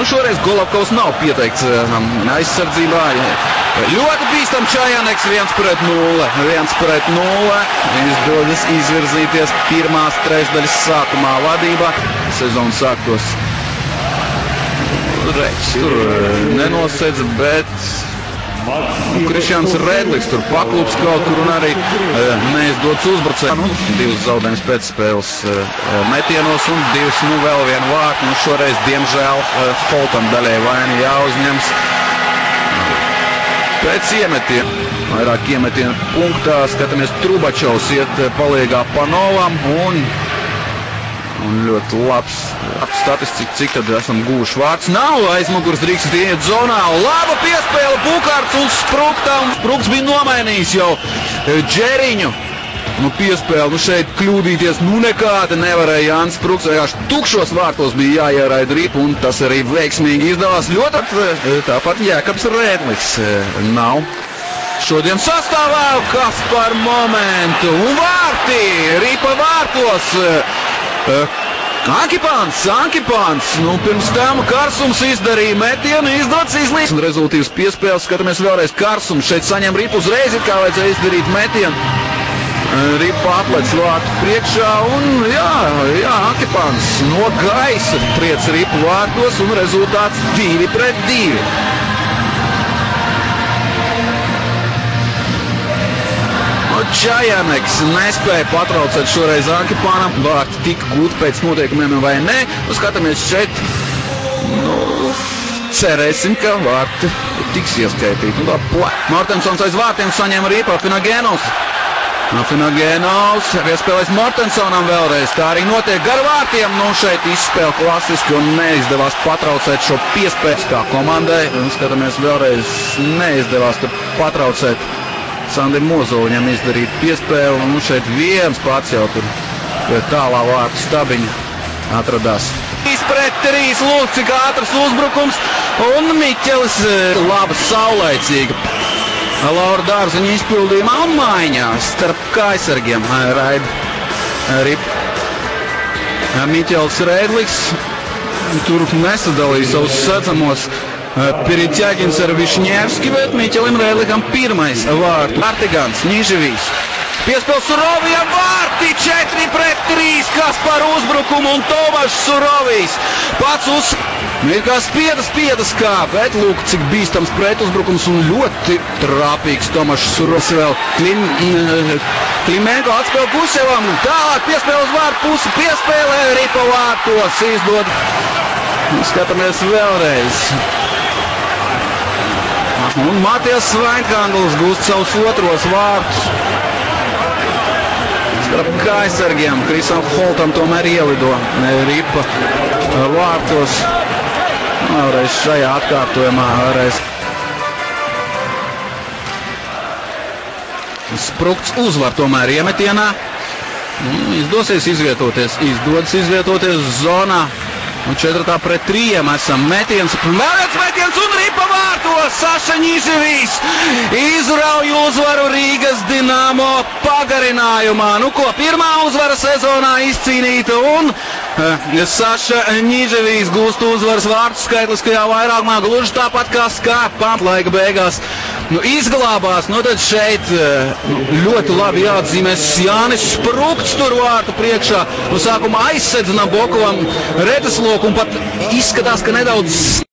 Un šoreiz Golovkovs nav pieteikts aizsardzībā. Ļoti bīstam Čajaneks 1-0. 1-0. Izdodas izvirzīties pirmās trešdaļas sākumā vadībā. Sezona sāktos. Reiķis tur nenosedz, bet Krišjāns Rēdlis tur paklūps kaut kur un arī neizdodas uzbrucēju. 2 zaudējumus pēc spēles metienos un 2 vēl vienu vārtu. Un šoreiz, diemžēl, Holtam daļai vaini jāuzņems. Pēc iemetienu, vairāk iemetienu punktā, skatāmies Trubačovs iet palīgā Panovam un ļoti labs statistika, cik tad esam guvuši vārds. Nav aizmugurs drīkst iet zonā. Laba piespēle Bukārts uz Sprukta. Sprukts bija nomainījis jau Džeriņu. Piespēle, šeit kļūdīties, nekāda nevarēja Jānis Sprukts. Vienkārši tukšos vārtos bija jāieraida ripu un tas arī veiksmīgi izdevās. Ļoti tāpat Jēkabs Rēdlis nav šodien sastāvā. Kas par momentu? Un vārti! Ripa vārtos! Ankipāns! Pirms tam Karsums izdarīja metienu, izdots izlīdz. Rezultīvs piespēles, skatāmies vēlreiz Karsums. Šeit saņem ripu uzreiz, kā vajadzēja izdarīt metienu. Ripa atlec vārtu priekšā un Ankipāns no gaisa triec ripu vārtos un rezultāts 2-2. Čajaneks nespēja patraucēt šoreiz Ankipānam. Vārti tika gūti pēc noteikumiem vai nē. Skatāmies šeit. Cerēsim, ka vārti tiks ieskaitīti. Mortensons aiz vārtiem saņem ripu. Afinogenovs. Piespēlēs Mortensonam vēlreiz. Tā arī notiek gar vārtiem. Šeit izspēle klasiski un neizdevās patraucēt šo piespēli. Kā komandai. Skatāmies vēlreiz. Neizdevās patraucēt Sandim Mozoliņam izdarīt piespēli, un šeit viens pats jau tur tālā vārtu stabiņa atradās. 3-3, lūk, cik ātrs uzbrukums, un Miķelis laba saulaicīga. Laura Dārziņa izpildījumā un maiņās starp kaisargiem raida ripu. Miķelis Rēdlis tur nesadalīja savus sacamos. Piritjagins ar Višņevski, bet Miķelim Rēdlikam pirmais vārtu. Artigans, Niževijs. Piespēl Surovijam vārti 4-3, kas par uzbrukumu un Tomašs Surovijs. Pats uz... Ir kā spiedas kā, bet lūk, cik bīstams pretuzbrukums un ļoti trāpīgs Tomašs Surovijs vēl. Klimenko atspēl Gusevam, tālāk piespēl uz vārtu pusi, piespēlē ripa vārtos, izdod. Skatāmies vēlreiz. Un Matijas Svainkandls gūst savus otros vārtus. Starp kaisargiem Krisam Holtam tomēr ielido ripa vārtos. Vēlreiz šajā atkārtojumā vēlreiz. Sprukts uzvar tomēr iemetienā. Izdodas izvietoties zonā. Un 4-3 esam metiens. Vēlreiz metiens un ripa vārtos. Saša Niževijs izrauj uzvaru Rīgas Dinamo pagarinājumā. Pirmā uzvara sezonā izcīnīta un Saša Niževijs gūst uzvaras vārtu skaitliskajā vairākumā. Gluži tāpat kā Skāpa laika beigās. Izglābās. Tad šeit ļoti labi jāatzīmēs Jānis Sprukts tur vārtu priekšā. Sākumā aizsedz Nabokovam redzesloku un pat izskatās, ka nedaudz